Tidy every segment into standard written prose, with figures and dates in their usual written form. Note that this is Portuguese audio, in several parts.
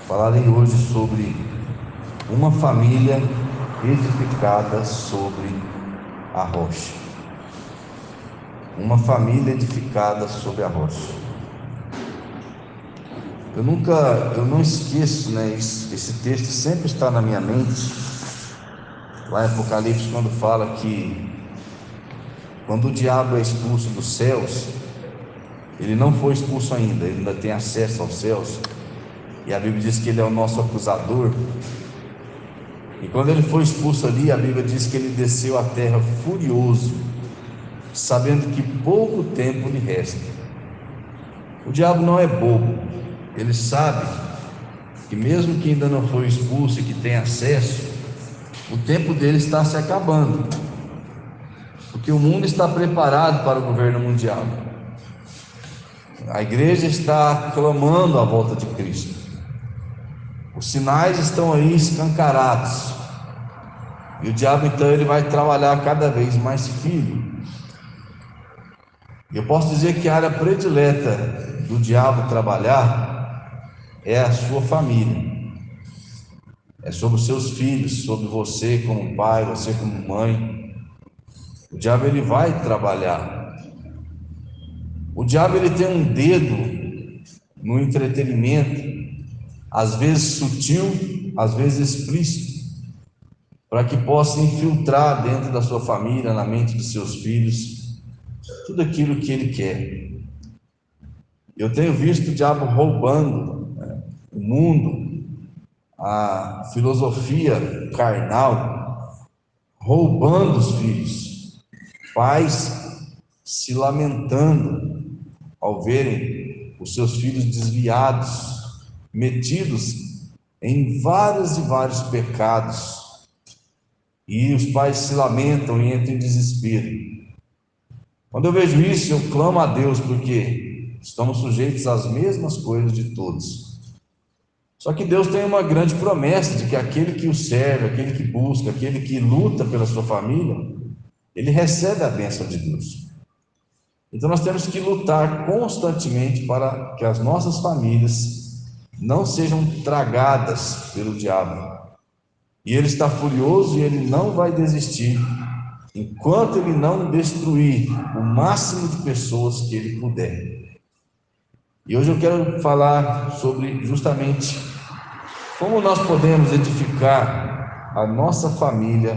Falarei hoje sobre uma família edificada sobre a rocha. Uma família edificada sobre a rocha. Eu não esqueço, né? Esse texto sempre está na minha mente. Lá em Apocalipse, quando fala que quando o diabo é expulso dos céus, ele não foi expulso ainda, ele ainda tem acesso aos céus. E a Bíblia diz que ele é o nosso acusador. E quando ele foi expulso ali, a Bíblia diz que ele desceu à terra furioso, sabendo que pouco tempo lhe resta. O diabo não é bobo, ele sabe que mesmo que ainda não foi expulso e que tem acesso, o tempo dele está se acabando, porque o mundo está preparado para o governo mundial. A igreja está clamando a volta de Cristo. Os sinais estão aí escancarados. E o diabo então ele vai trabalhar cada vez mais firme. Eu posso dizer que a área predileta do diabo trabalhar é a sua família. É sobre os seus filhos, sobre você como pai, você como mãe. O diabo ele vai trabalhar. O diabo ele tem um dedo no entretenimento, às vezes sutil, às vezes explícito, para que possa infiltrar dentro da sua família, na mente dos seus filhos, tudo aquilo que ele quer. Eu tenho visto o diabo roubando, o mundo, a filosofia carnal, roubando os filhos, pais se lamentando ao verem os seus filhos desviados, metidos em vários e vários pecados, e os pais se lamentam e entram em desespero. Quando eu vejo isso, eu clamo a Deus, porque estamos sujeitos às mesmas coisas de todos. Só que Deus tem uma grande promessa de que aquele que o serve, aquele que busca, aquele que luta pela sua família, ele recebe a bênção de Deus. Então nós temos que lutar constantemente para que as nossas famílias não sejam tragadas pelo diabo. E ele está furioso e ele não vai desistir enquanto ele não destruir o máximo de pessoas que ele puder. E hoje eu quero falar sobre justamente como nós podemos edificar a nossa família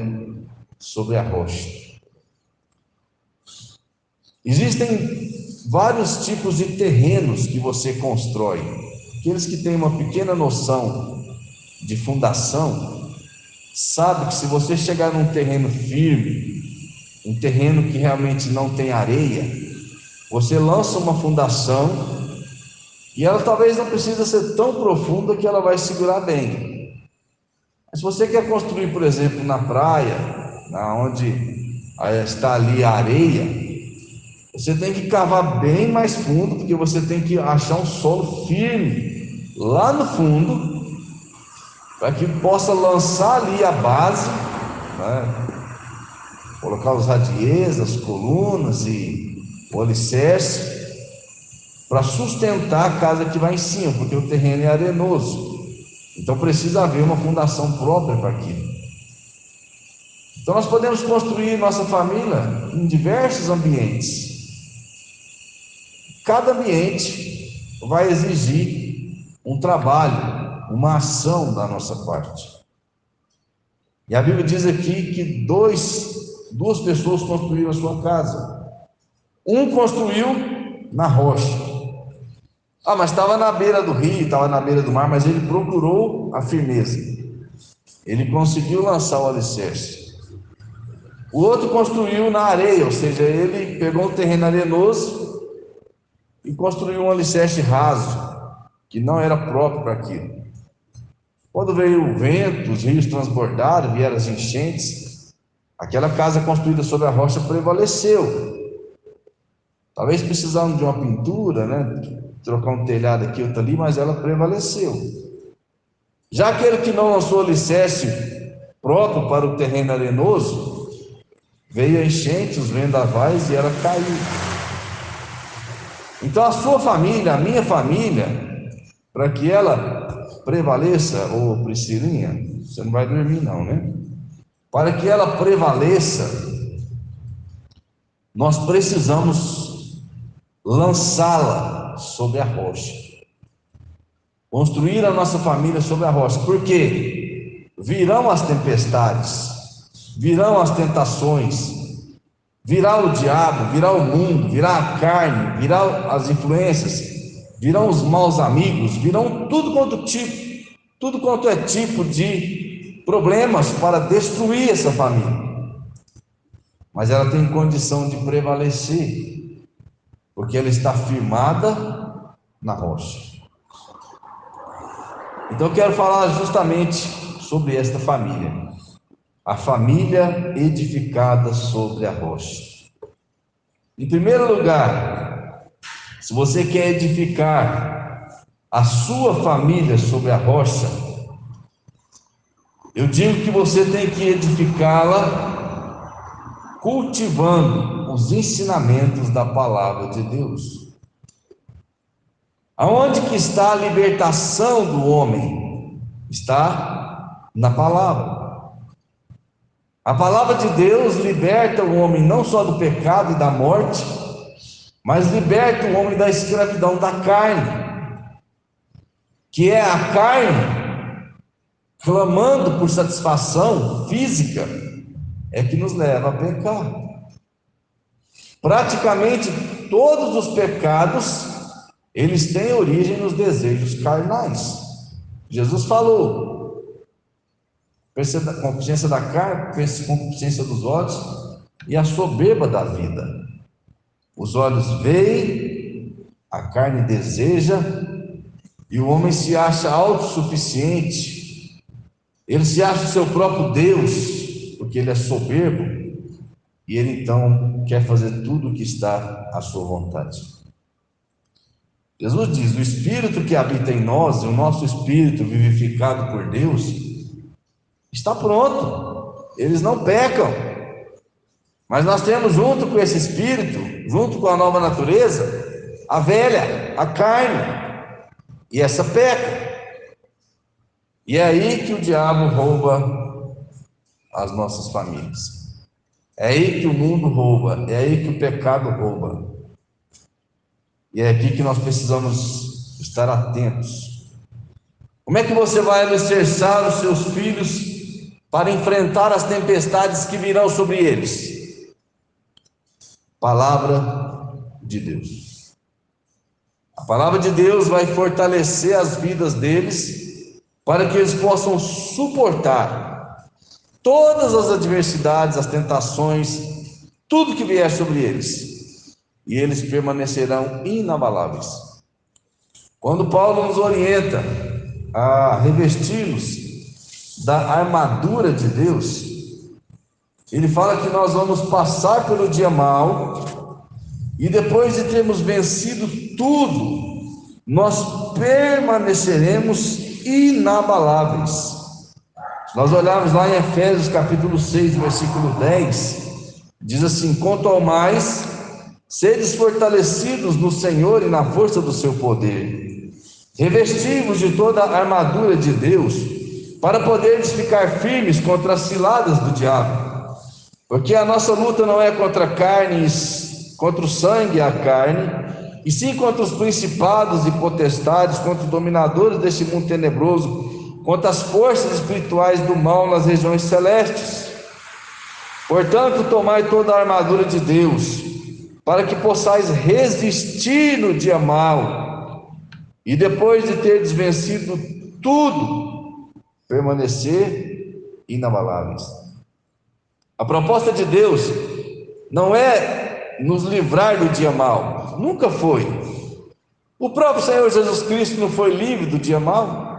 sobre a rocha. Existem vários tipos de terrenos que você constrói. Aqueles que têm uma pequena noção de fundação, sabe que se você chegar num terreno firme, um terreno que realmente não tem areia, você lança uma fundação e ela talvez não precisa ser tão profunda que ela vai segurar bem. Mas se você quer construir, por exemplo, na praia, onde está ali a areia, você tem que cavar bem mais fundo, porque você tem que achar um solo firme lá no fundo, para que possa lançar ali a base, né? Colocar os radiers, as colunas e o alicerce, para sustentar a casa que vai em cima, porque o terreno é arenoso. Então precisa haver uma fundação própria para aquilo. Então nós podemos construir nossa família em diversos ambientes. Cada ambiente vai exigir um trabalho, uma ação da nossa parte. E a Bíblia diz aqui que duas pessoas construíram a sua casa. Um construiu na rocha. Mas estava na beira do rio, estava na beira do mar, mas ele procurou a firmeza. Ele conseguiu lançar o alicerce. O outro construiu na areia, ou seja, ele pegou um terreno arenoso e construiu um alicerce raso, que não era próprio para aquilo. Quando veio o vento, os rios transbordaram, vieram as enchentes, aquela casa construída sobre a rocha prevaleceu. Talvez precisando de uma pintura, né? Trocar um telhado aqui, outro ali, mas ela prevaleceu. Já aquele que não lançou alicerce próprio para o terreno arenoso, veio a enchente, os vendavais e ela caiu. Então a sua família, a minha família, para que ela prevaleça, ô Priscilinha, você não vai dormir não, né? Para que ela prevaleça, nós precisamos lançá-la sobre a rocha, construir a nossa família sobre a rocha, porque virão as tempestades, virão as tentações, virá o diabo, virá o mundo, virá a carne, virá as influências, virão os maus amigos, virão tudo quanto é tipo de problemas para destruir essa família. Mas ela tem condição de prevalecer, porque ela está firmada na rocha. Então eu quero falar justamente sobre esta família, a família edificada sobre a rocha. Em primeiro lugar, se você quer edificar a sua família sobre a rocha, eu digo que você tem que edificá-la cultivando os ensinamentos da palavra de Deus. Aonde que está a libertação do homem? Está na palavra. A palavra de Deus liberta o homem não só do pecado e da morte, mas liberta o homem da escravidão da carne, que é a carne clamando por satisfação física, é que nos leva a pecar. Praticamente todos os pecados, eles têm origem nos desejos carnais. Jesus falou: concupiscência da carne, concupiscência dos olhos e a soberba da vida. Os olhos veem, a carne deseja, e o homem se acha autossuficiente, ele se acha o seu próprio Deus, porque ele é soberbo, e ele então quer fazer tudo o que está à sua vontade. Jesus diz: o Espírito que habita em nós, o nosso espírito vivificado por Deus, está pronto, eles não pecam, mas nós temos junto com esse espírito, junto com a nova natureza, a velha, a carne, e essa peca, e é aí que o diabo rouba as nossas famílias, é aí que o mundo rouba, é aí que o pecado rouba, e é aqui que nós precisamos estar atentos. Como é que você vai alicerçar os seus filhos para enfrentar as tempestades que virão sobre eles? Palavra de Deus. A palavra de Deus vai fortalecer as vidas deles, para que eles possam suportar todas as adversidades, as tentações, tudo que vier sobre eles, e eles permanecerão inabaláveis. Quando Paulo nos orienta a revesti-los da armadura de Deus, ele fala que nós vamos passar pelo dia mau, e depois de termos vencido tudo, nós permaneceremos inabaláveis. Se nós olharmos lá em Efésios capítulo 6, versículo 10, diz assim: quanto ao mais, sedes fortalecidos no Senhor e na força do seu poder, revesti-vos de toda a armadura de Deus, para poderes ficar firmes contra as ciladas do diabo, porque a nossa luta não é contra carnes, contra o sangue e a carne, e sim contra os principados e potestades, contra os dominadores deste mundo tenebroso, contra as forças espirituais do mal nas regiões celestes. Portanto, tomai toda a armadura de Deus, para que possais resistir no dia mau, e depois de teres vencido tudo, permanecer inabaláveis. A proposta de Deus não é nos livrar do dia mau, nunca foi. O próprio Senhor Jesus Cristo não foi livre do dia mau.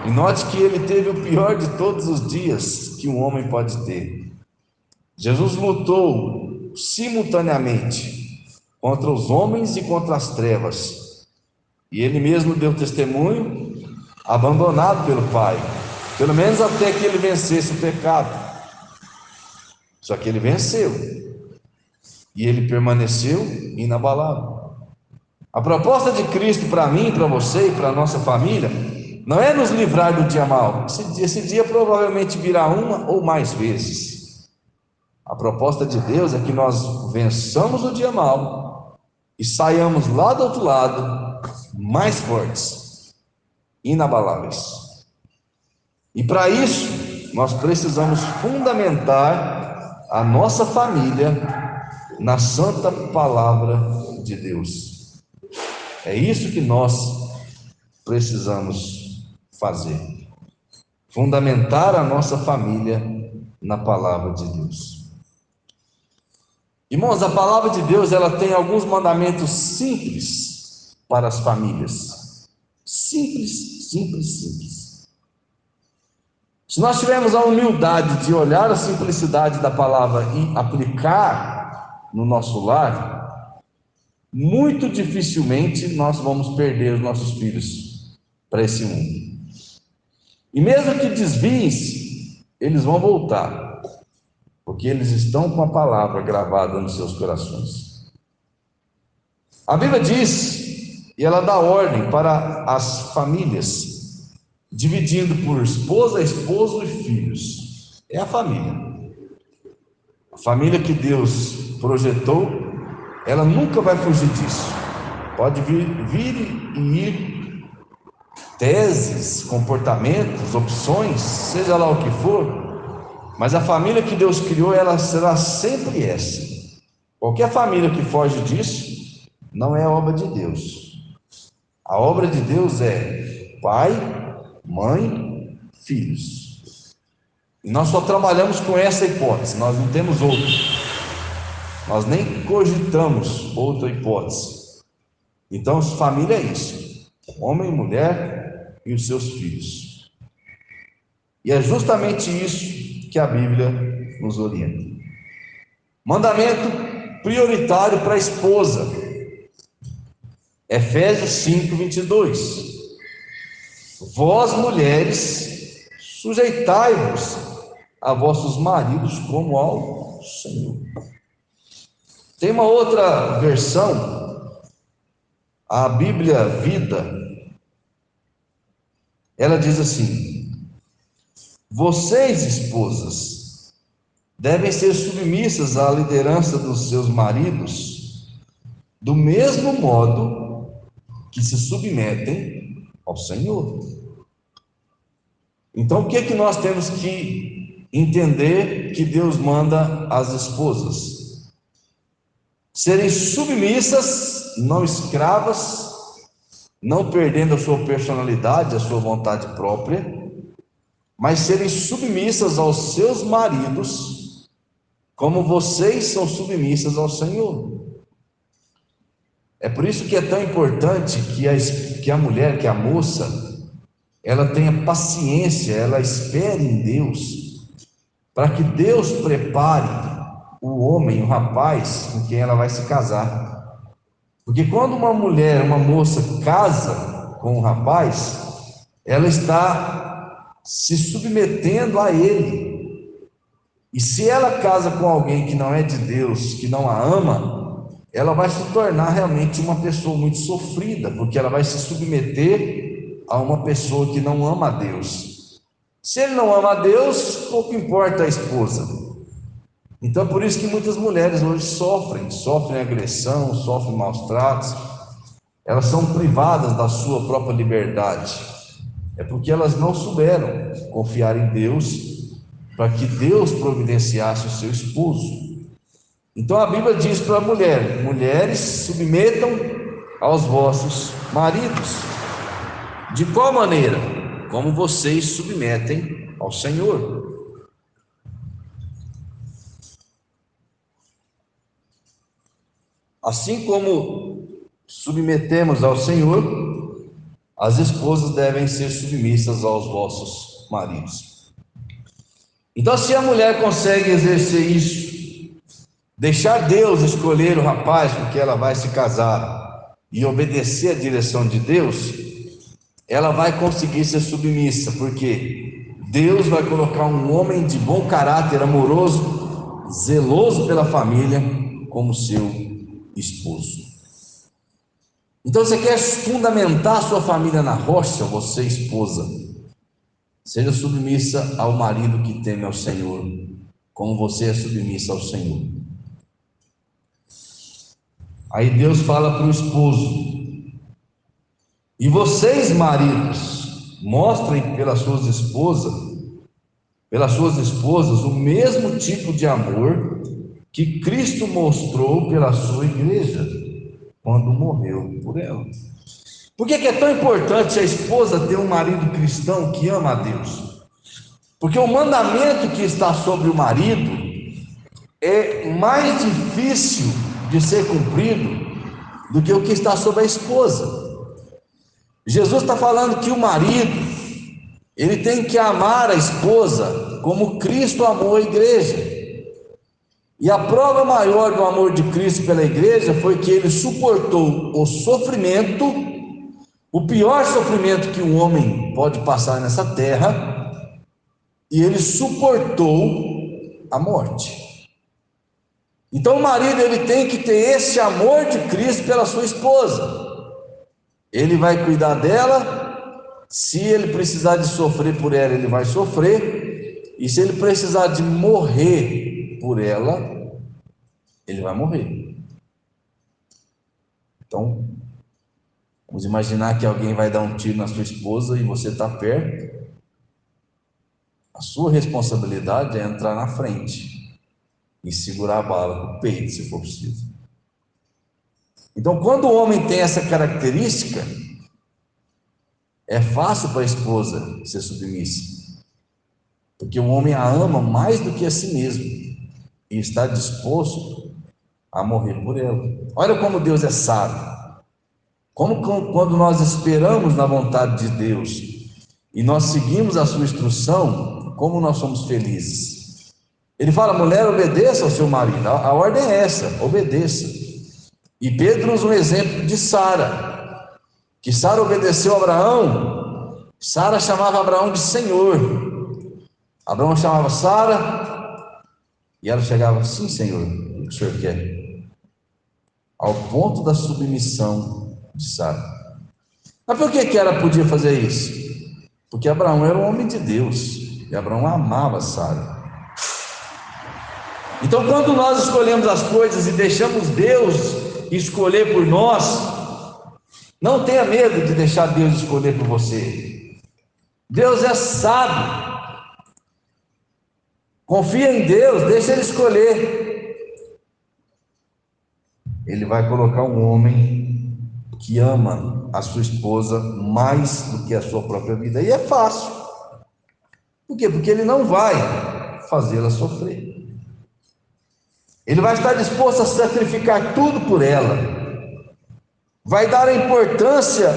E note que ele teve o pior de todos os dias que um homem pode ter. Jesus lutou simultaneamente contra os homens e contra as trevas, e ele mesmo deu testemunho, abandonado pelo Pai, pelo menos até que ele vencesse o pecado. Só que ele venceu, e ele permaneceu inabalável. A proposta de Cristo para mim, para você e para a nossa família não é nos livrar do dia mau. Esse dia provavelmente virá uma ou mais vezes. A proposta de Deus é que nós vençamos o dia mau e saiamos lá do outro lado mais fortes, inabaláveis. E para isso nós precisamos fundamentar a nossa família na santa palavra de Deus. É isso que nós precisamos fazer. Fundamentar a nossa família na palavra de Deus. Irmãos, a palavra de Deus, ela tem alguns mandamentos simples para as famílias. Simples, simples, simples. Se nós tivermos a humildade de olhar a simplicidade da palavra e aplicar no nosso lar, muito dificilmente nós vamos perder os nossos filhos para esse mundo. E mesmo que desviem-se, eles vão voltar, porque eles estão com a palavra gravada nos seus corações. A Bíblia diz, e ela dá ordem para as famílias, dividindo por esposa, esposo e filhos. É a família. A família que Deus projetou, ela nunca vai fugir disso. Pode vir e ir teses, comportamentos, opções, seja lá o que for, mas a família que Deus criou, ela será sempre essa. Qualquer família que foge disso não é obra de Deus. A obra de Deus é pai, mãe, filhos. E nós só trabalhamos com essa hipótese, nós não temos outra. Nós nem cogitamos outra hipótese. Então, família é isso: homem, mulher e os seus filhos. E é justamente isso que a Bíblia nos orienta. Mandamento prioritário para a esposa. Efésios 5, 22. Vós, mulheres, sujeitai-vos a vossos maridos como ao Senhor. Tem uma outra versão, a Bíblia Vida, ela diz assim: vocês, esposas, devem ser submissas à liderança dos seus maridos, do mesmo modo que se submetem ao Senhor. Então, o que é que nós temos que entender que Deus manda às esposas? Serem submissas, não escravas, não perdendo a sua personalidade, a sua vontade própria, mas serem submissas aos seus maridos, como vocês são submissas ao Senhor. É por isso que é tão importante que a mulher, que a moça, ela tenha paciência, ela espere em Deus, para que Deus prepare o homem, o rapaz com quem ela vai se casar. Porque quando uma mulher, uma moça casa com um rapaz, ela está se submetendo a ele. E se ela casa com alguém que não é de Deus, que não a ama, ela vai se tornar realmente uma pessoa muito sofrida, porque ela vai se submeter a uma pessoa que não ama a Deus. Se ele não ama a Deus, pouco importa a esposa. Então, por isso que muitas mulheres hoje sofrem agressão, sofrem maus tratos, elas são privadas da sua própria liberdade. É porque elas não souberam confiar em Deus, para que Deus providenciasse o seu esposo. Então a Bíblia diz para a mulher: mulheres, submetam aos vossos maridos. De qual maneira? Como vocês submetem ao Senhor. Assim como submetemos ao Senhor, as esposas devem ser submissas aos vossos maridos. Então, se a mulher consegue exercer isso, deixar Deus escolher o rapaz com que ela vai se casar e obedecer a direção de Deus, ela vai conseguir ser submissa, porque Deus vai colocar um homem de bom caráter, amoroso, zeloso pela família, como seu esposo. Então você quer fundamentar a sua família na rocha, você esposa, seja submissa ao marido que teme ao Senhor, como você é submissa ao Senhor. Aí Deus fala para o esposo: e vocês, maridos, mostrem pelas suas esposas o mesmo tipo de amor que Cristo mostrou pela sua igreja, quando morreu por ela. Por que é tão importante a esposa ter um marido cristão que ama a Deus? Porque o mandamento que está sobre o marido é mais difícil de ser cumprido do que o que está sobre a esposa. Jesus está falando que o marido, ele tem que amar a esposa como Cristo amou a igreja. E a prova maior do amor de Cristo pela igreja foi que ele suportou o sofrimento, o pior sofrimento que um homem pode passar nessa terra, e ele suportou a morte. Então o marido, ele tem que ter esse amor de Cristo pela sua esposa. Ele vai cuidar dela, se ele precisar de sofrer por ela, ele vai sofrer, e se ele precisar de morrer por ela, ele vai morrer. Então, vamos imaginar que alguém vai dar um tiro na sua esposa e você está perto. A sua responsabilidade é entrar na frente e segurar a bala com o peito, se for preciso. Então, quando o homem tem essa característica, é fácil para a esposa ser submissa, porque o homem a ama mais do que a si mesmo e está disposto a morrer por ela. Olha como Deus é sábio. Quando nós esperamos na vontade de Deus e nós seguimos a sua instrução, como nós somos felizes. Ele fala: mulher, obedeça ao seu marido. A ordem é essa: obedeça. E Pedro usa um exemplo de Sara, que Sara obedeceu a Abraão. Sara chamava Abraão de Senhor. Abraão chamava Sara e ela chegava: sim, Senhor, o que o Senhor quer? Ao ponto da submissão de Sara. Mas por que ela podia fazer isso? Porque Abraão era um homem de Deus e Abraão amava Sara. Então, quando nós escolhemos as coisas e deixamos Deus escolher por nós, não tenha medo de deixar Deus escolher por você. Deus é sábio. Confia em Deus, deixa Ele escolher. Ele vai colocar um homem que ama a sua esposa mais do que a sua própria vida. E é fácil. Por quê? Porque Ele não vai fazê-la sofrer. Ele vai estar disposto a sacrificar tudo por ela. Vai dar a importância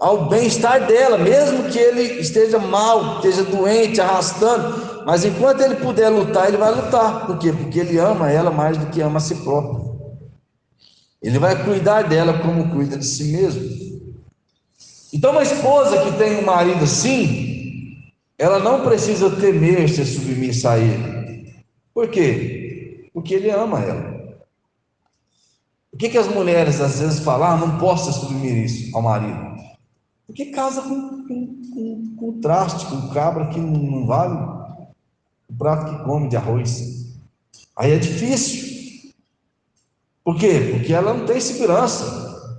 ao bem-estar dela, mesmo que ele esteja mal, esteja doente, arrastando. Mas enquanto ele puder lutar, ele vai lutar. Por quê? Porque ele ama ela mais do que ama a si próprio. Ele vai cuidar dela como cuida de si mesmo. Então, uma esposa que tem um marido assim, ela não precisa temer ser submissa a ele. Por quê? Porque ele ama ela. Por que as mulheres às vezes falam: não posso ser submissa ao marido? Porque casa com traste, com cabra que não vale o prato que come de arroz. Aí é difícil. Por quê? Porque ela não tem segurança.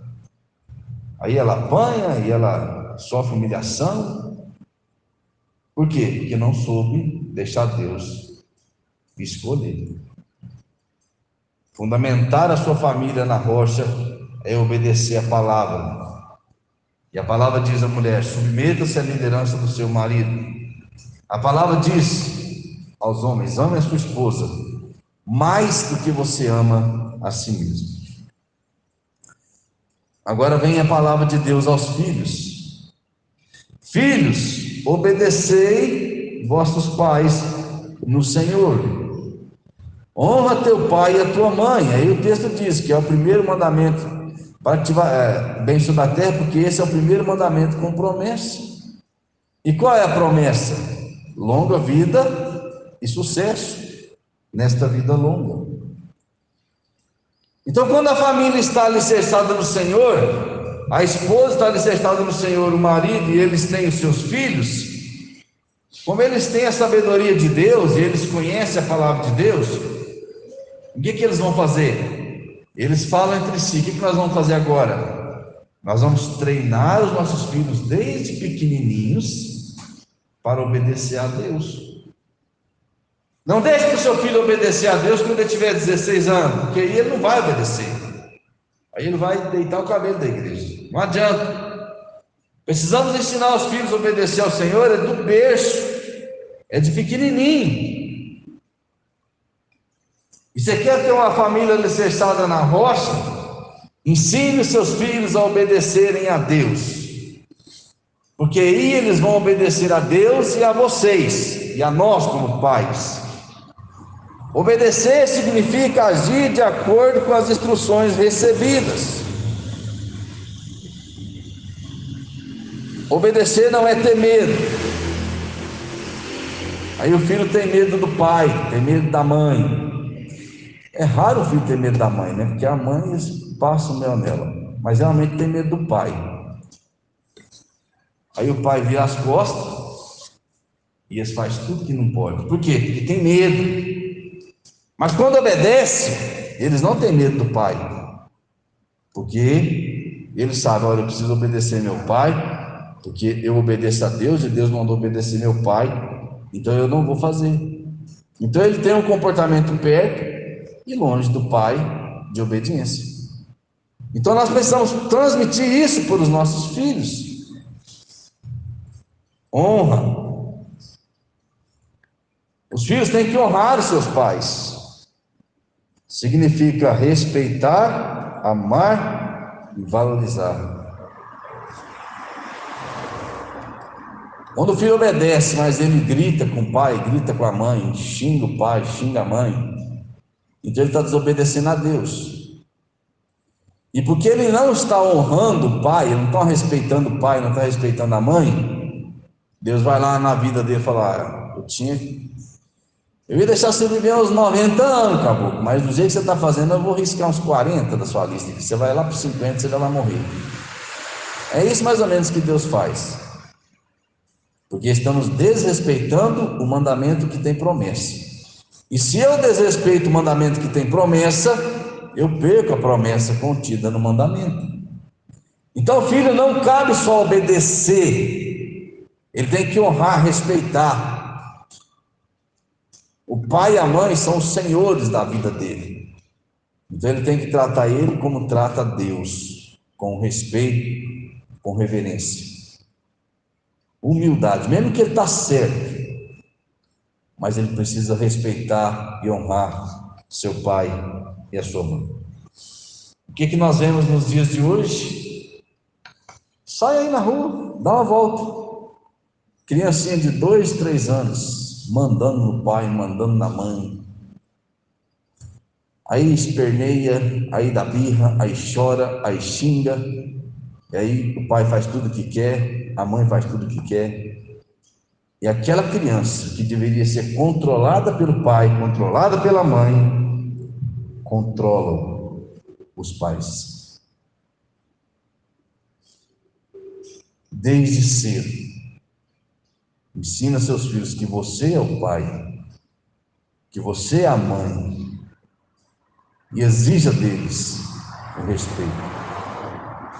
Aí ela apanha, e ela sofre humilhação. Por quê? Porque não soube deixar Deus escolher. Fundamentar a sua família na rocha é obedecer a palavra. E a palavra diz à mulher: submeta-se à liderança do seu marido. A palavra diz aos homens: ame a sua esposa mais do que você ama a si mesmo. Agora vem a palavra de Deus aos filhos: filhos, obedecei vossos pais no Senhor. Honra teu pai e a tua mãe. Aí o texto diz que é o primeiro mandamento para ativar bem sobre a terra, porque esse é o primeiro mandamento com promessa. E qual é a promessa? Longa vida e sucesso nesta vida longa. Então, quando a família está alicerçada no Senhor, a esposa está alicerçada no Senhor, o marido, e eles têm os seus filhos, como eles têm a sabedoria de Deus e eles conhecem a palavra de Deus, o que eles vão fazer? Eles falam entre si: o que nós vamos fazer agora? Nós vamos treinar os nossos filhos desde pequenininhos para obedecer a Deus. Não deixe para o seu filho obedecer a Deus quando ele tiver 16 anos, porque aí ele não vai obedecer. Aí ele vai deitar o cabelo da igreja. Não adianta. Precisamos ensinar os filhos a obedecer ao Senhor, é do berço, é de pequenininho. E você quer ter uma família alicerçada na rocha? Ensine os seus filhos a obedecerem a Deus, porque aí eles vão obedecer a Deus e a vocês, e a nós como pais. Obedecer significa agir de acordo com as instruções recebidas. Obedecer não é ter medo. Aí o filho tem medo do pai, tem medo da mãe. É raro o filho ter medo da mãe, né? Porque a mãe eles passam o mel nela, mas geralmente tem medo do pai. Aí o pai vira as costas e eles fazem tudo que não pode. Por quê? Porque tem medo. Mas quando obedece, eles não têm medo do pai, porque eles sabem: olha, eu preciso obedecer meu pai, porque eu obedeço a Deus e Deus mandou obedecer meu pai, então eu não vou fazer. Então ele tem um comportamento perto e longe do pai de obediência. Então nós precisamos transmitir isso para os nossos filhos. Honra. Os filhos têm que honrar os seus pais. Significa respeitar, amar e valorizar. Quando o filho obedece, mas ele grita com o pai, grita com a mãe, xinga o pai, xinga a mãe, então ele está desobedecendo a Deus. E porque ele não está honrando o pai, ele não está respeitando o pai, não está respeitando a mãe, Deus vai lá na vida dele e fala: eu ia deixar você viver uns 90 anos, caboclo, mas do jeito que você está fazendo, eu vou riscar uns 40 da sua lista, você vai lá para os 50, você já vai morrer. É isso mais ou menos que Deus faz, porque estamos desrespeitando o mandamento que tem promessa. E se eu desrespeito o mandamento que tem promessa, eu perco a promessa contida no mandamento. Então, filho, não cabe só obedecer, ele tem que honrar, respeitar. O pai e a mãe são os senhores da vida dele, então ele tem que tratar ele como trata Deus, com respeito, com reverência, humildade, mesmo que ele está certo, mas ele precisa respeitar e honrar seu pai e a sua mãe. O que nós vemos nos dias de hoje? Sai aí na rua, dá uma volta, criancinha de 2, 3 anos, mandando no pai, mandando na mãe, aí esperneia, aí dá birra, aí chora, aí xinga, e aí o pai faz tudo o que quer, a mãe faz tudo o que quer, e aquela criança que deveria ser controlada pelo pai, controlada pela mãe, controla os pais. Desde cedo, ensina seus filhos que você é o pai, que você é a mãe, e exija deles o respeito.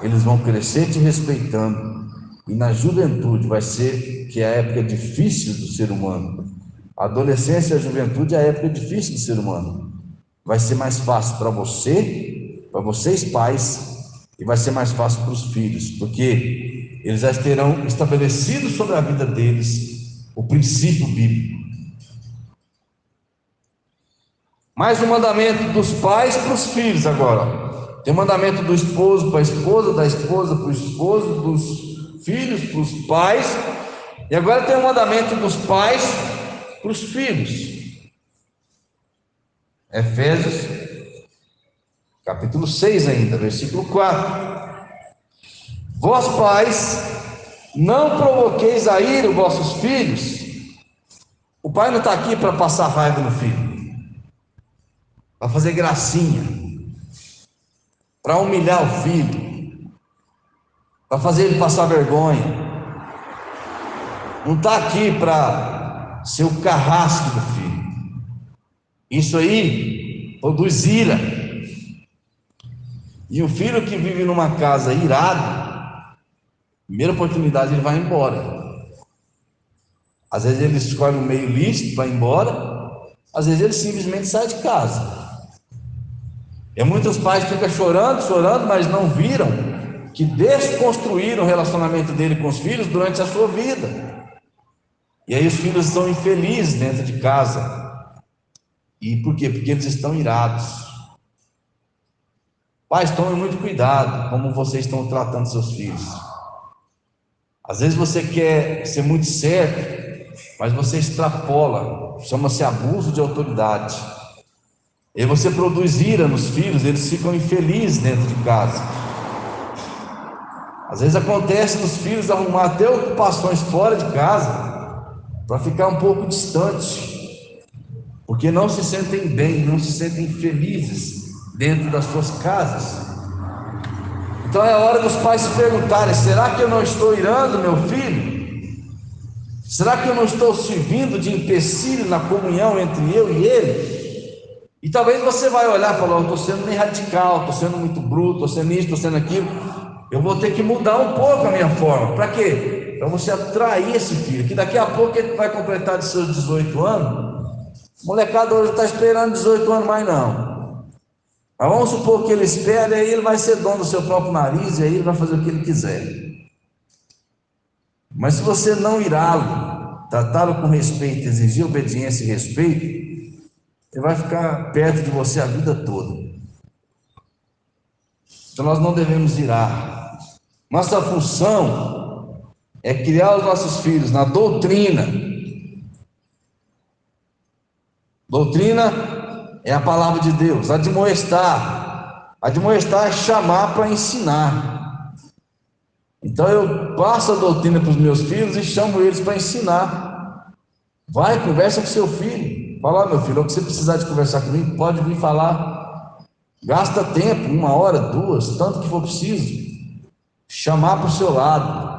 Eles vão crescer te respeitando, e na juventude vai ser, que é a época difícil do ser humano. A adolescência e a juventude é a época difícil do ser humano. Vai ser mais fácil para você, para vocês pais, e vai ser mais fácil para os filhos, porque eles já terão estabelecido sobre a vida deles o princípio bíblico. Mais um mandamento dos pais para os filhos agora. Tem o mandamento do esposo para a esposa, da esposa para o esposo, dos filhos para os pais, e agora tem o mandamento dos pais para os filhos. Efésios capítulo 6 ainda, versículo 4. Vós pais, não provoqueis a ira os vossos filhos. O pai não está aqui para passar raiva no filho, para fazer gracinha, para humilhar o filho. para fazer ele passar vergonha. Não está aqui para ser o carrasco do filho. Isso aí produz ira. E o filho que vive numa casa irado, primeira oportunidade ele vai embora. Às vezes ele escolhe um meio lícito para ir embora, às vezes ele simplesmente sai de casa. E muitos pais ficam chorando, mas não viram que desconstruíram o relacionamento dele com os filhos durante a sua vida. E aí os filhos estão infelizes dentro de casa. E por quê? Porque eles estão irados. Pais, tomem muito cuidado como vocês estão tratando seus filhos. Às vezes você quer ser muito certo, mas você extrapola, chama-se abuso de autoridade. E você produz ira nos filhos, eles ficam infelizes dentro de casa. Às vezes acontece nos filhos arrumar até ocupações fora de casa, para ficar um pouco distante, porque não se sentem bem, não se sentem felizes dentro das suas casas. Então é hora dos pais se perguntarem: será que eu não estou irando meu filho? Será que eu não estou servindo de empecilho na comunhão entre eu e ele? E talvez você vai olhar e falar: eu estou sendo meio radical, estou sendo muito bruto, estou sendo isso, estou sendo aquilo. Eu vou ter que mudar um pouco a minha forma. Para quê? Para você atrair esse filho, que daqui a pouco ele vai completar de seus 18 anos. O molecado hoje está esperando 18 anos mais não. Mas vamos supor que ele espere, e aí ele vai ser dono do seu próprio nariz, e aí ele vai fazer o que ele quiser. Mas se você não irá-lo, tratá-lo com respeito, exigir obediência e respeito, ele vai ficar perto de você a vida toda. Então nós não devemos irar. Nossa função é criar os nossos filhos na doutrina. Doutrina é a palavra de Deus. Admoestar é chamar para ensinar. Então eu passo a doutrina para os meus filhos e chamo eles para ensinar. Vai, conversa com seu filho. Fala: meu filho, o que você precisar de conversar comigo, pode vir falar. Gasta tempo, 1 hora, 2, tanto que for preciso. Chamar para o seu lado.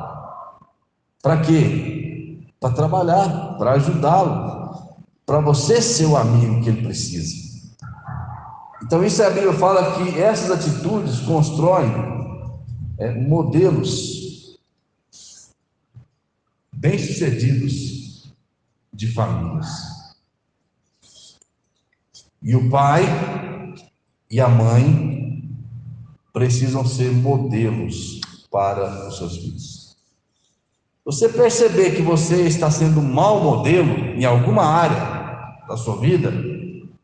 Para quê? Para trabalhar, para ajudá-lo, para você ser o amigo que ele precisa. Então isso a Bíblia fala que essas atitudes constroem modelos bem-sucedidos de famílias. E o pai e a mãe precisam ser modelos para os seus filhos. Você perceber que você está sendo um mau modelo em alguma área da sua vida,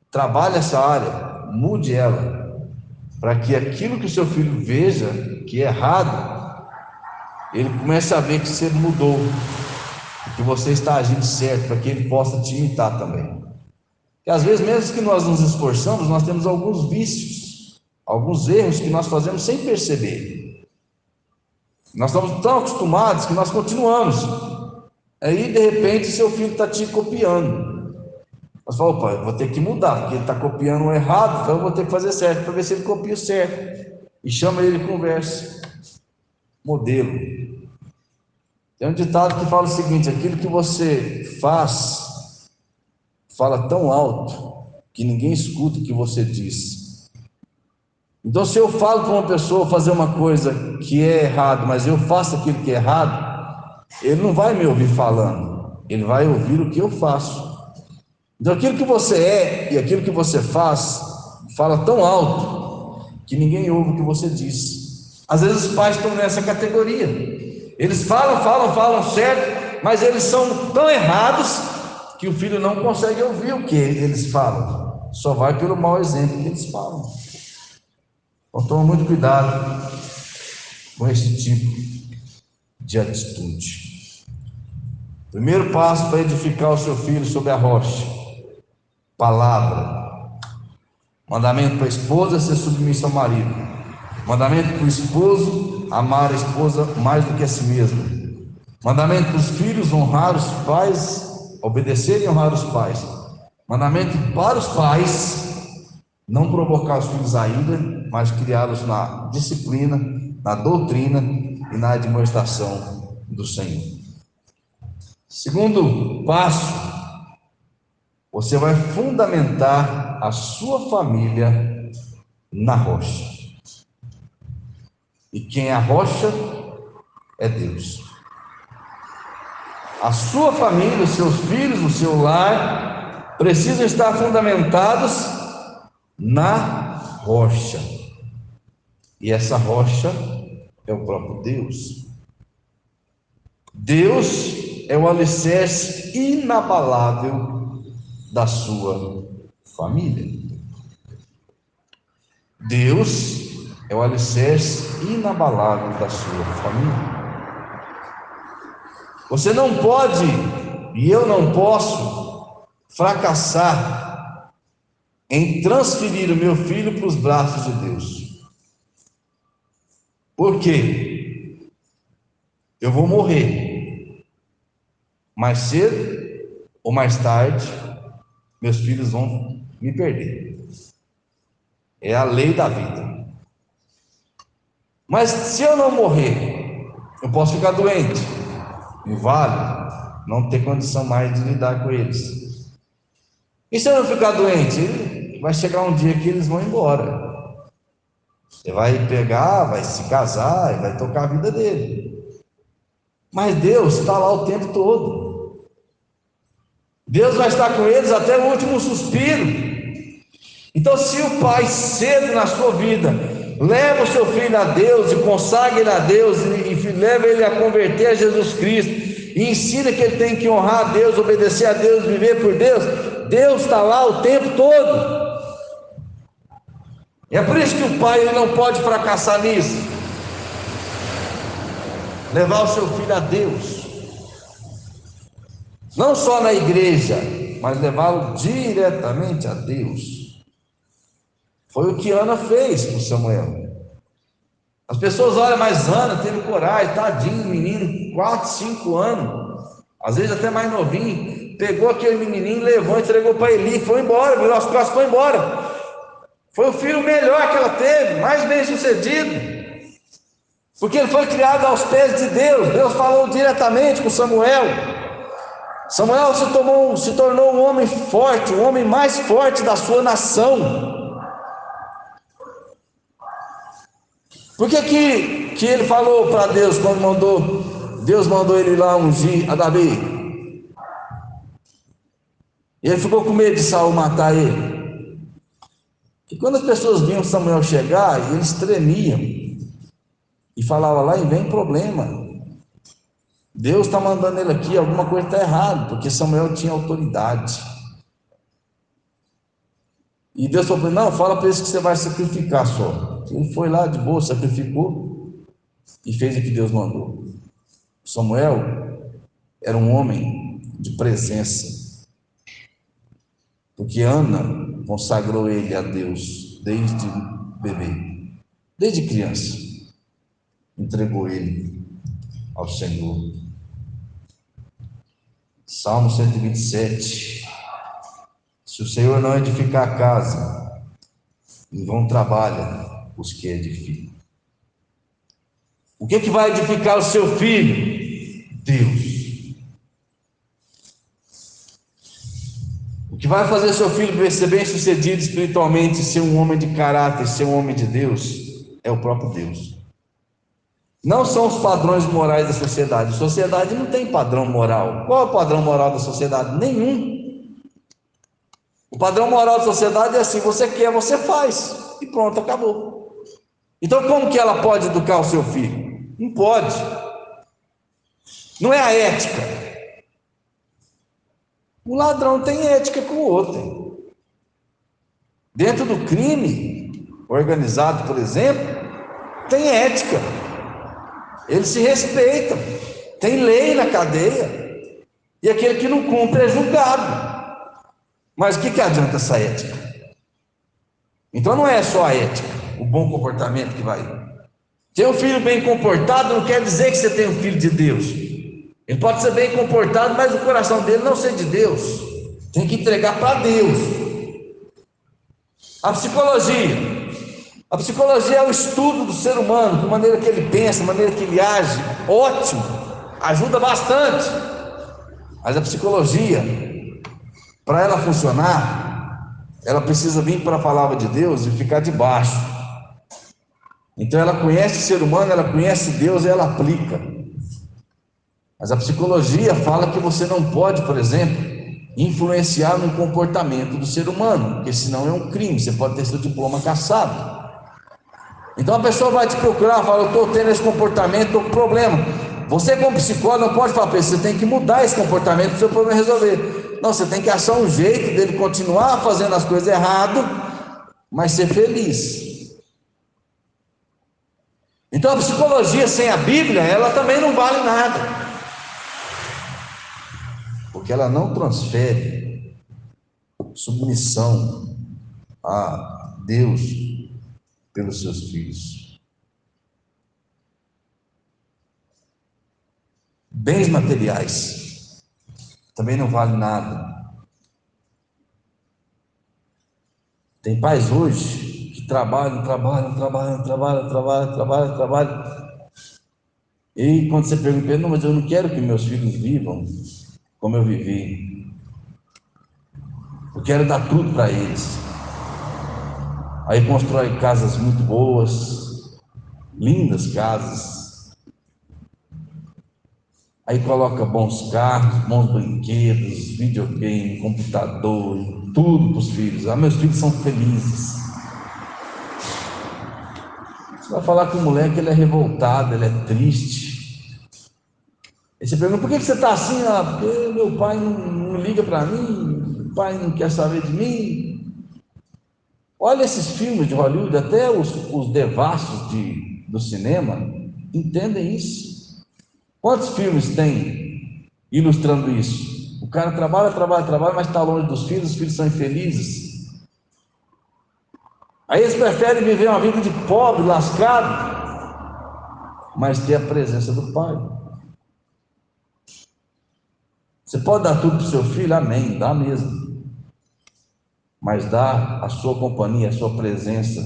trabalhe essa área, mude ela, para que aquilo que o seu filho veja que é errado, ele comece a ver que você mudou, que você está agindo certo, para que ele possa te imitar também. Porque às vezes, mesmo que nós nos esforçamos, nós temos alguns vícios, alguns erros que nós fazemos sem perceber. Nós estamos tão acostumados que nós continuamos. Aí de repente seu filho está te copiando. Nós falamos: opa, eu vou ter que mudar, porque ele está copiando o errado, então eu vou ter que fazer certo, para ver se ele copia o certo. E chama ele e conversa. Modelo. Tem um ditado que fala o seguinte: aquilo que você faz, fala tão alto, que ninguém escuta o que você diz. Então, se eu falo para uma pessoa fazer uma coisa que é errado, mas eu faço aquilo que é errado, ele não vai me ouvir falando, ele vai ouvir o que eu faço. Então, aquilo que você é e aquilo que você faz, fala tão alto, que ninguém ouve o que você diz. Às vezes os pais estão nessa categoria, eles falam certo, mas eles são tão errados, que o filho não consegue ouvir o que eles falam, só vai pelo mau exemplo que eles falam. Então toma muito cuidado com esse tipo de atitude. Primeiro passo para edificar o seu filho sobre a rocha: palavra. Mandamento para a esposa ser submissa ao marido. Mandamento para o esposo amar a esposa mais do que a si mesmo. Mandamento para os filhos honrar os pais, obedecer e honrar os pais. Mandamento para os pais não provocar os filhos a ira, mas criá-los na disciplina, na doutrina e na admoestação do Senhor. Segundo passo, você vai fundamentar a sua família na rocha. E quem é a rocha é Deus. A sua família, os seus filhos, o seu lar precisam estar fundamentados na rocha. E essa rocha é o próprio Deus. Deus é o alicerce inabalável da sua família. Deus é o alicerce inabalável da sua família. Você não pode, e eu não posso, fracassar em transferir o meu filho para os braços de Deus. Por quê? Eu vou morrer. Mais cedo ou mais tarde, meus filhos vão me perder. É a lei da vida. Mas se eu não morrer, eu posso ficar doente, inválido, não ter condição mais de lidar com eles. E se eu não ficar doente, vai chegar um dia que eles vão embora. Você vai pegar, vai se casar e vai tocar a vida dele. Mas Deus está lá o tempo todo. Deus vai estar com eles até o último suspiro. Então, se o pai cedo na sua vida leva o seu filho a Deus e consagra ele a Deus e leva ele a converter a Jesus Cristo e ensina que ele tem que honrar a Deus, obedecer a Deus, viver por Deus, Deus está lá o tempo todo. E é por isso que o pai ele não pode fracassar nisso. Levar o seu filho a Deus, não só na igreja, mas levá-lo diretamente a Deus. Foi o que Ana fez com Samuel. As pessoas olham, mas Ana teve coragem, tadinho, menino, 4, 5 anos, às vezes até mais novinho, pegou aquele menininho, levou, entregou para Eli, foi embora, virou as costas, foi embora. Foi o filho melhor que ela teve, mais bem sucedido, porque ele foi criado aos pés de Deus. Deus falou diretamente com Samuel. Samuel se tornou um homem forte, o homem mais forte da sua nação. Por que ele falou para Deus quando Deus mandou ele lá ungir a Davi? E ele ficou com medo de Saul matar ele. E quando as pessoas viam Samuel chegar, eles tremiam e falavam lá, e vem problema. Deus está mandando ele aqui, alguma coisa está errada, porque Samuel tinha autoridade. E Deus falou: não, fala para eles que você vai sacrificar só. Ele foi lá de boa, sacrificou e fez o que Deus mandou. Samuel era um homem de presença, porque Ana consagrou ele a Deus desde bebê, desde criança, entregou ele ao Senhor. Salmo 127: se o Senhor não edificar a casa, em vão trabalha os que edificam. O que vai edificar o seu filho? Deus. O que vai fazer seu filho ser bem sucedido espiritualmente, ser um homem de caráter, ser um homem de Deus, é o próprio Deus. Não são os padrões morais da sociedade. A sociedade não tem padrão moral. Qual é o padrão moral da sociedade? Nenhum. O padrão moral da sociedade é assim: você quer, você faz, e pronto, acabou. Então como que ela pode educar o seu filho? Não pode. Não é a ética. O ladrão tem ética com o outro. Dentro do crime organizado, por exemplo, tem ética. Eles se respeitam, tem lei na cadeia, e aquele que não cumpre é julgado. Mas o que adianta essa ética? Então não é só a ética, o bom comportamento que vai. Ter um filho bem comportado não quer dizer que você tem um filho de Deus. Ele pode ser bem comportado, mas o coração dele não ser de Deus. Tem que entregar para Deus. A psicologia A psicologia é o estudo do ser humano, de maneira que ele pensa, de maneira que ele age. Ótimo, ajuda bastante. Mas a psicologia, para ela funcionar, ela precisa vir para a palavra de Deus e ficar debaixo. Então ela conhece o ser humano, ela conhece Deus e ela aplica. Mas a psicologia fala que você não pode, por exemplo, influenciar no comportamento do ser humano, porque senão é um crime, você pode ter seu diploma cassado. Então a pessoa vai te procurar, fala: eu estou tendo esse comportamento, estou com problema. Você, como psicólogo, não pode falar para ele: você tem que mudar esse comportamento para o seu problema resolver. Não, você tem que achar um jeito dele continuar fazendo as coisas errado, mas ser feliz. Então a psicologia sem a Bíblia, ela também não vale nada, porque ela não transfere submissão a Deus pelos seus filhos. Bens materiais também não vale nada. Tem pais hoje que trabalham, e quando você pergunta para ele: não, mas eu não quero que meus filhos vivam como eu vivi, eu quero dar tudo para eles. Aí constrói casas muito boas, lindas casas, aí coloca bons carros, bons brinquedos, videogame, computador, tudo para os filhos. Meus filhos são felizes. Você vai falar com o moleque, ele é revoltado, ele é triste. Aí você pergunta: por que você está assim? Porque meu pai não liga para mim, meu pai não quer saber de mim. Olha esses filmes de Hollywood, até os devassos do cinema entendem isso. Quantos filmes tem ilustrando isso? O cara trabalha, mas está longe dos filhos, os filhos são infelizes. Aí eles preferem viver uma vida de pobre, lascado, mas ter a presença do pai. Você pode dar tudo para o seu filho? Amém, dá mesmo. Mas dá a sua companhia, a sua presença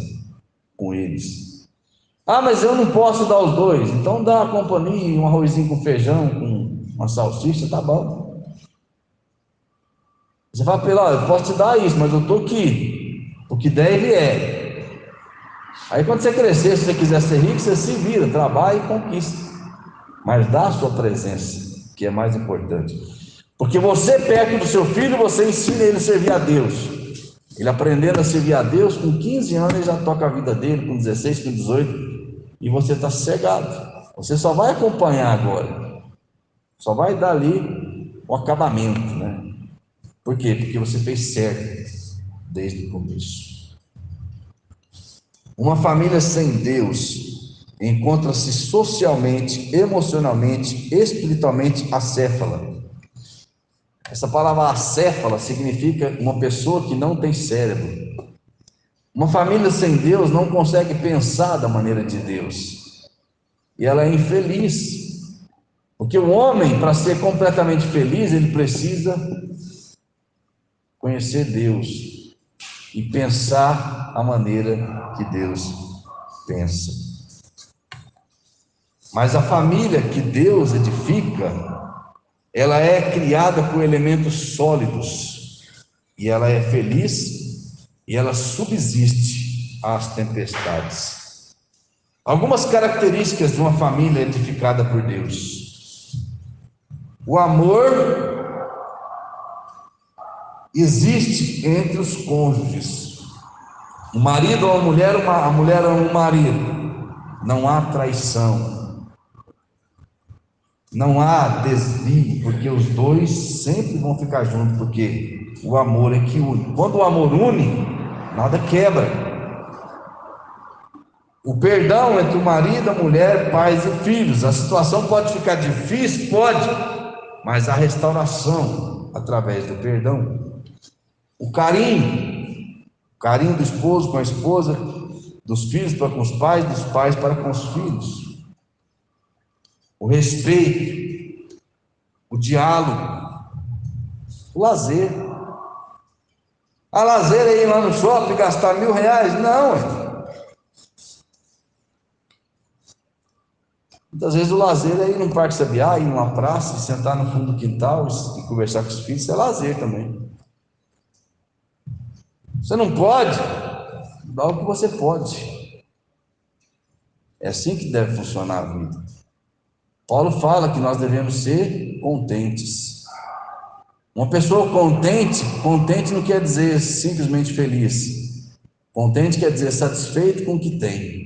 com eles. Mas eu não posso dar os dois. Então dá a companhia, um arrozinho com feijão, com uma salsicha, tá bom. Você fala para ele: eu posso te dar isso, mas eu estou aqui, o que der ele é. Aí quando você crescer, se você quiser ser rico, você se vira, trabalha e conquista, mas dá a sua presença, que é mais importante, porque você, perto do seu filho, você ensina ele a servir a Deus. Ele aprendendo a servir a Deus, com 15 anos ele já toca a vida dele, com 16, com 18, e você está sossegado. Você só vai acompanhar agora, só vai dar ali o acabamento, né? Por quê? Porque você fez certo desde o começo. Uma família sem Deus encontra-se socialmente, emocionalmente, espiritualmente acéfala. Essa palavra acéfala significa uma pessoa que não tem cérebro. Uma família sem Deus não consegue pensar da maneira de Deus, e ela é infeliz, porque o homem, para ser completamente feliz, ele precisa conhecer Deus e pensar a maneira que Deus pensa. Mas a família que Deus edifica, ela é criada por elementos sólidos, e ela é feliz, e ela subsiste às tempestades. Algumas características de uma família edificada por Deus: o amor existe entre os cônjuges. O marido ou a mulher ou o marido. Não há traição, não há desvio, porque os dois sempre vão ficar juntos, porque o amor é que une. Quando o amor une, nada quebra. O perdão entre o marido, a mulher, pais e filhos. A situação pode ficar difícil, pode, mas há restauração através do perdão. O carinho do esposo com a esposa, dos filhos para com os pais, dos pais para com os filhos. O respeito, o diálogo, o lazer. Lazer é ir lá no shopping gastar R$1.000? Não, Muitas vezes o lazer é ir num parque sabiá, ir numa praça, sentar no fundo do quintal e conversar com os filhos, isso é lazer também. Você não pode, dá o que você pode. É assim que deve funcionar a vida. Paulo fala que nós devemos ser contentes. Uma pessoa contente não quer dizer simplesmente feliz. Contente quer dizer satisfeito com o que tem.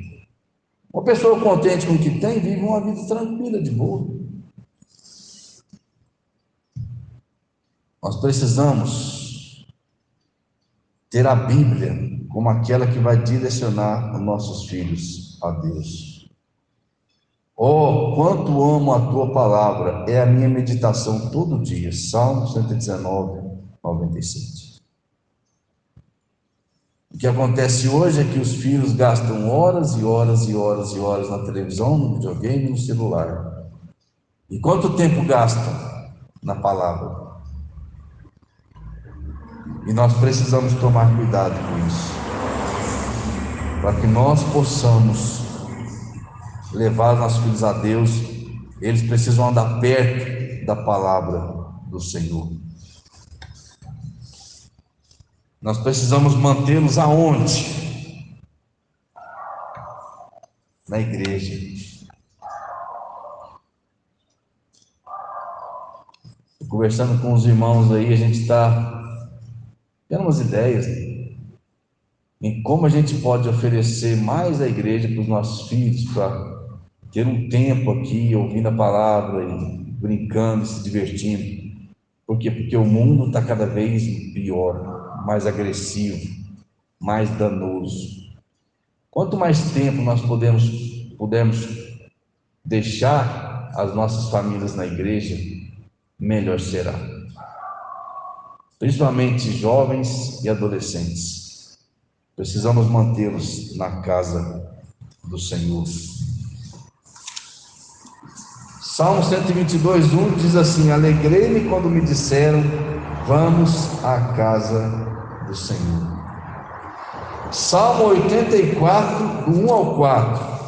Uma pessoa contente com o que tem vive uma vida tranquila, de boa. Nós precisamos ter a Bíblia como aquela que vai direcionar os nossos filhos a Deus. Oh, quanto amo a tua palavra, é a minha meditação todo dia. Salmo 119, 97. O que acontece hoje é que os filhos gastam horas e horas e horas e horas na televisão, no videogame, no celular. E quanto tempo gastam na palavra? E nós precisamos tomar cuidado com isso, para que nós possamos levar nossos filhos a Deus. Eles precisam andar perto da palavra do Senhor. Nós precisamos mantê-los aonde? Na igreja. Conversando com os irmãos aí, a gente está tendo umas ideias em como a gente pode oferecer mais à igreja para os nossos filhos, para ter um tempo aqui ouvindo a palavra e brincando, se divertindo. Por quê? Porque o mundo está cada vez pior, mais agressivo, mais danoso. Quanto mais tempo nós pudermos deixar as nossas famílias na igreja, melhor será. Principalmente jovens e adolescentes. Precisamos mantê-los na casa do Senhor. Salmo 122:1 diz assim: alegrei-me quando me disseram, vamos à casa do Senhor. Salmo 84, do 1 ao 4.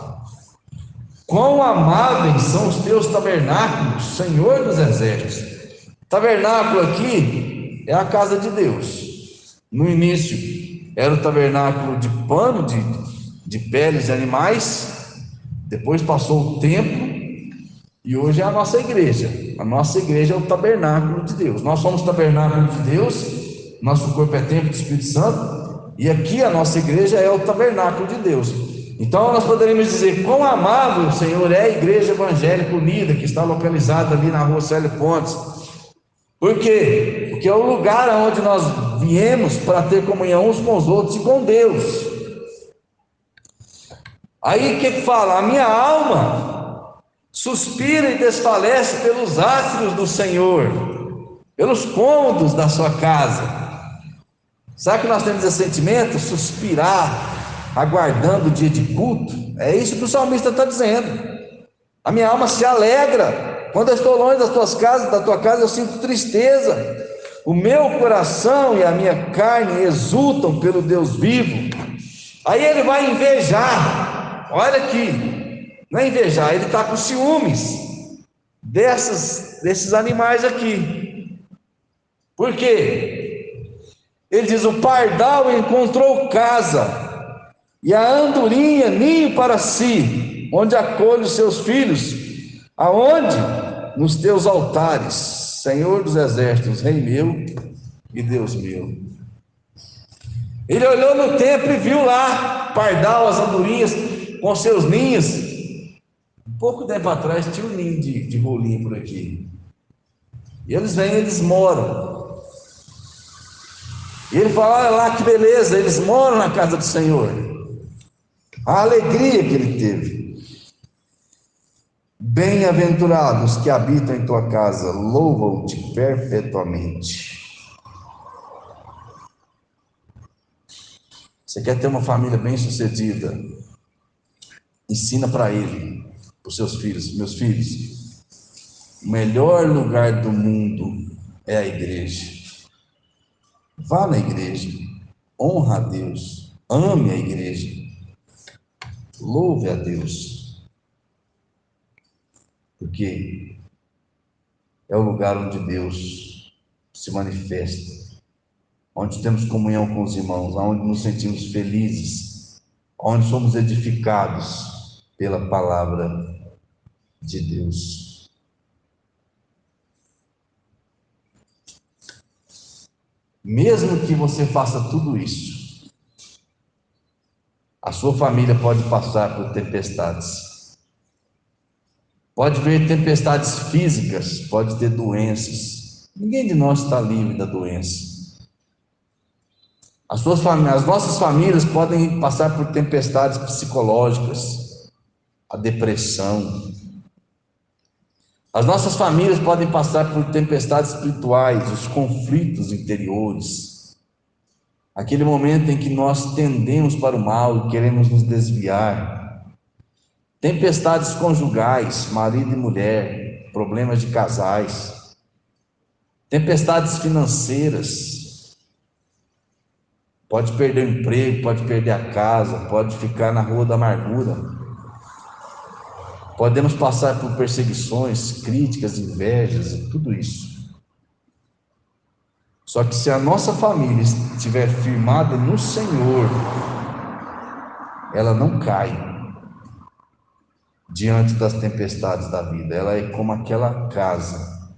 Quão amáveis são os teus tabernáculos, Senhor dos exércitos. Tabernáculo aqui é a casa de Deus. No início era o tabernáculo de pano, de peles de animais. Depois passou o templo. E hoje é a nossa igreja. A nossa igreja é o tabernáculo de Deus. Nós somos tabernáculo de Deus. Nosso corpo é templo do Espírito Santo. E aqui a nossa igreja é o tabernáculo de Deus. Então nós poderíamos dizer: quão amável o Senhor é a Igreja Evangélica Unida, que está localizada ali na rua Célio Pontes. Por quê? Porque é o lugar onde nós viemos para ter comunhão uns com os outros e com Deus. Aí o que fala? A minha alma suspira e desfalece pelos átrios do Senhor, pelos cômodos da sua casa. Sabe que nós temos esse sentimento? Suspirar, aguardando o dia de culto. É isso que o salmista está dizendo. A minha alma se alegra. Quando eu estou longe da tua casa, eu sinto tristeza. O meu coração e a minha carne exultam pelo Deus vivo. Aí ele vai invejar. Olha aqui. Não é invejar, ele está com ciúmes desses animais aqui. Por quê? Ele diz: o pardal encontrou casa, e a andorinha ninho para si, onde acolhe os seus filhos. Aonde? Nos teus altares, Senhor dos exércitos, Rei meu e Deus meu. Ele olhou no templo e viu lá pardal, as andorinhas com seus ninhos. Pouco tempo atrás tinha um ninho de rolinho por aqui. E eles vêm, eles moram. E ele fala: olha lá que beleza, eles moram na casa do Senhor. A alegria que ele teve. Bem-aventurados que habitam em tua casa, louvam-te perpetuamente. Você quer ter uma família bem-sucedida? Ensina para ele, para os seus filhos: meus filhos, o melhor lugar do mundo é a igreja. Vá na igreja, honra a Deus, ame a igreja, louve a Deus. porque é o lugar onde Deus se manifesta, onde temos comunhão com os irmãos, onde nos sentimos felizes, onde somos edificados pela palavra de Deus. Mesmo que você faça tudo isso, a sua família pode passar por tempestades, pode ver tempestades físicas, pode ter doenças. Ninguém de nós está livre da doença. As nossas famílias podem passar por tempestades psicológicas, a depressão. As nossas famílias podem passar por tempestades espirituais, os conflitos interiores. Aquele momento em que nós tendemos para o mal e queremos nos desviar. Tempestades conjugais, marido e mulher, problemas de casais. Tempestades financeiras. Pode perder o emprego, pode perder a casa, pode ficar na rua da amargura. Podemos passar por perseguições, críticas, invejas e tudo isso. Só que se a nossa família estiver firmada no Senhor, ela não cai diante das tempestades da vida. Ela é como aquela casa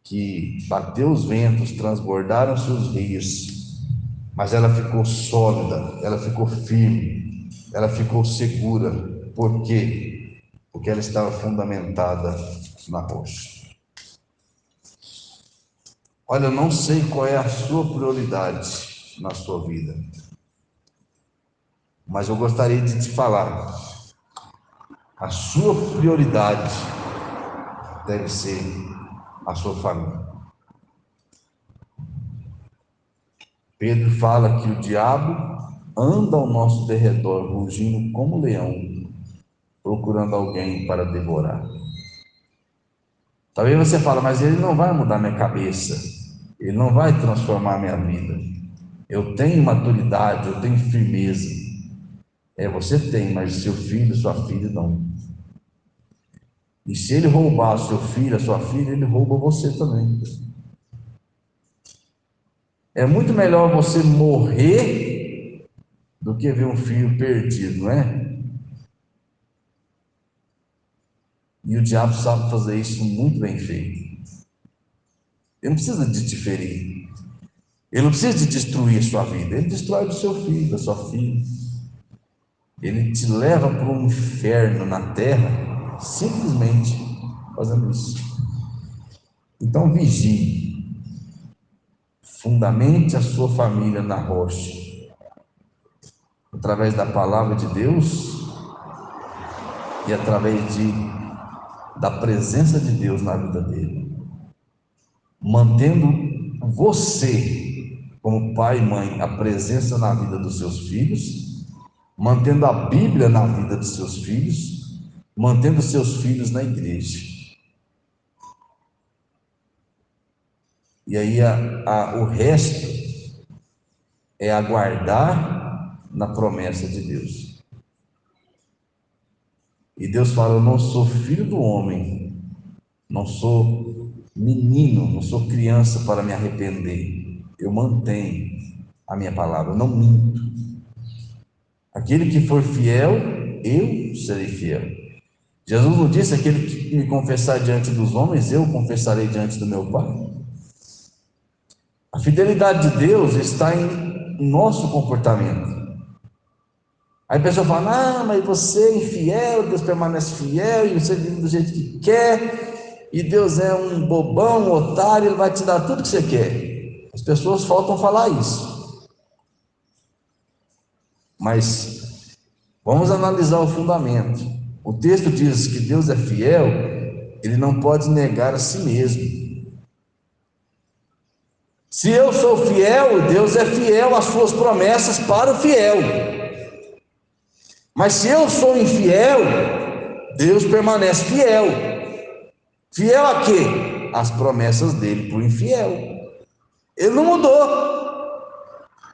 que bateu os ventos, transbordaram seus rios, mas ela ficou sólida, ela ficou firme, ela ficou segura. Por quê? Porque ela estava fundamentada na rocha. Olha, eu não sei qual é a sua prioridade na sua vida, mas eu gostaria de te falar: a sua prioridade deve ser a sua família. Pedro fala que o diabo anda ao nosso derredor, rugindo como leão, procurando alguém para devorar. Talvez você fale, mas ele não vai mudar minha cabeça, ele não vai transformar minha vida. Eu tenho maturidade, eu tenho firmeza. Você tem, mas seu filho, sua filha não. E se ele roubar seu filho, a sua filha, ele rouba você também. É muito melhor você morrer do que ver um filho perdido, não é? E o diabo sabe fazer isso muito bem feito. Ele não precisa de te ferir, ele não precisa de destruir a sua vida, ele destrói do seu filho, da sua filha. Ele te leva para um inferno na terra, simplesmente fazendo isso. Então vigie, fundamente a sua família na rocha, através da palavra de Deus e através da presença de Deus na vida dele, mantendo você, como pai e mãe, a presença na vida dos seus filhos, mantendo a Bíblia na vida dos seus filhos, mantendo seus filhos na igreja. E aí o resto é aguardar na promessa de Deus. E Deus fala: eu não sou filho do homem, não sou menino, não sou criança para me arrepender. Eu mantenho a minha palavra, eu não minto. Aquele que for fiel, eu serei fiel. Jesus não disse: aquele que me confessar diante dos homens, eu confessarei diante do meu Pai. A fidelidade de Deus está em nosso comportamento. Aí a pessoa fala: ah, mas você é infiel, Deus permanece fiel, e você vive do jeito que quer, e Deus é um bobão, um otário, Ele vai te dar tudo que você quer. As pessoas faltam falar isso. Mas vamos analisar o fundamento. O texto diz que Deus é fiel, Ele não pode negar a si mesmo. Se eu sou fiel, Deus é fiel às suas promessas para o fiel. Mas se eu sou infiel, Deus permanece fiel. Fiel a quê? As promessas dele para o infiel. Ele não mudou,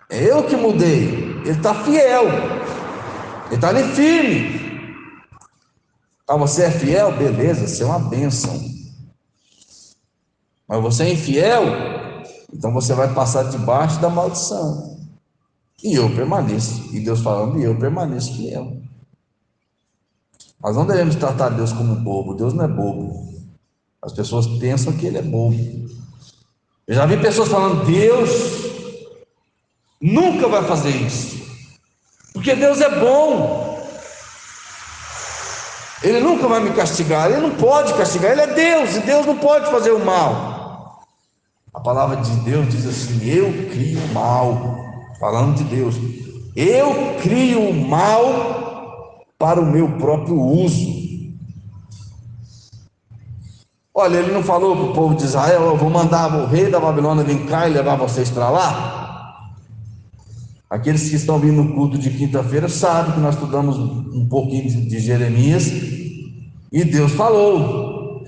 é eu que mudei. Ele está fiel, ele está ali firme. Ah, você é fiel? Beleza, você é uma bênção. Mas você é infiel? Então você vai passar debaixo da maldição. E eu permaneço. E Deus falando, e eu permaneço fiel. Nós não devemos tratar Deus como bobo. Deus não é bobo. As pessoas pensam que Ele é bobo. Eu já vi pessoas falando, Deus nunca vai fazer isso. Porque Deus é bom. Ele nunca vai me castigar. Ele não pode castigar. Ele é Deus. E Deus não pode fazer o mal. A palavra de Deus diz assim, eu crio o mal. Falando de Deus. Eu crio o mal para o meu próprio uso. Olha, ele não falou para o povo de Israel, eu vou mandar o rei da Babilônia vir cá e levar vocês para lá? Aqueles que estão vindo no culto de quinta-feira sabem que nós estudamos um pouquinho de Jeremias, e Deus falou,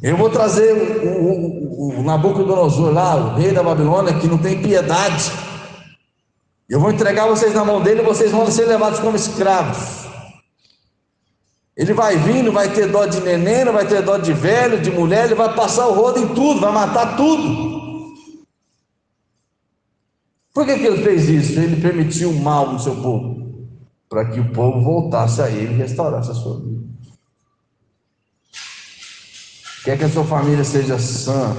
eu vou trazer o Nabucodonosor lá, o rei da Babilônia, que não tem piedade, eu vou entregar vocês na mão dele e vocês vão ser levados como escravos. Ele vai vir, não vai ter dó de neném, não vai ter dó de velho, de mulher, ele vai passar o rodo em tudo, vai matar tudo. Por que ele fez isso? Ele permitiu o mal no seu povo, para que o povo voltasse a ele e restaurasse a sua vida. Quer que a sua família seja sã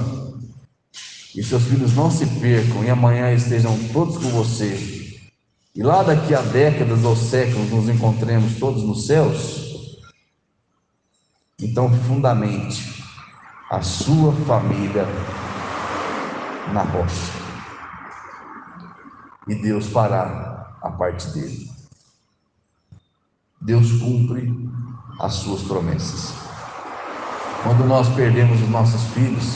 e seus filhos não se percam e amanhã estejam todos com você, e lá daqui a décadas ou séculos nos encontremos todos nos céus? Então fundamente a sua família na rocha, e Deus fará a parte dele. Deus cumpre as suas promessas. Quando nós perdemos os nossos filhos,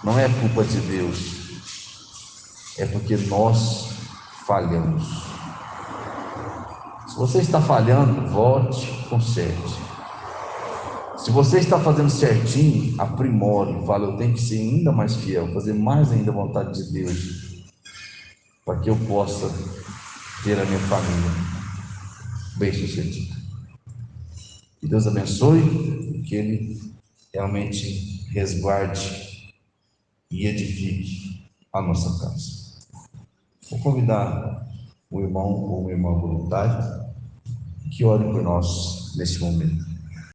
não é culpa de Deus, é porque nós falhamos. Se você está falhando, volte, conserte. Se você está fazendo certinho, aprimore, fala, eu tenho que ser ainda mais fiel, fazer mais ainda a vontade de Deus, para que eu possa ter a minha família bem-sucedida. Que Deus abençoe, que Ele realmente resguarde e edifique a nossa casa. Vou convidar o irmão ou uma irmã voluntária que ore por nós neste momento.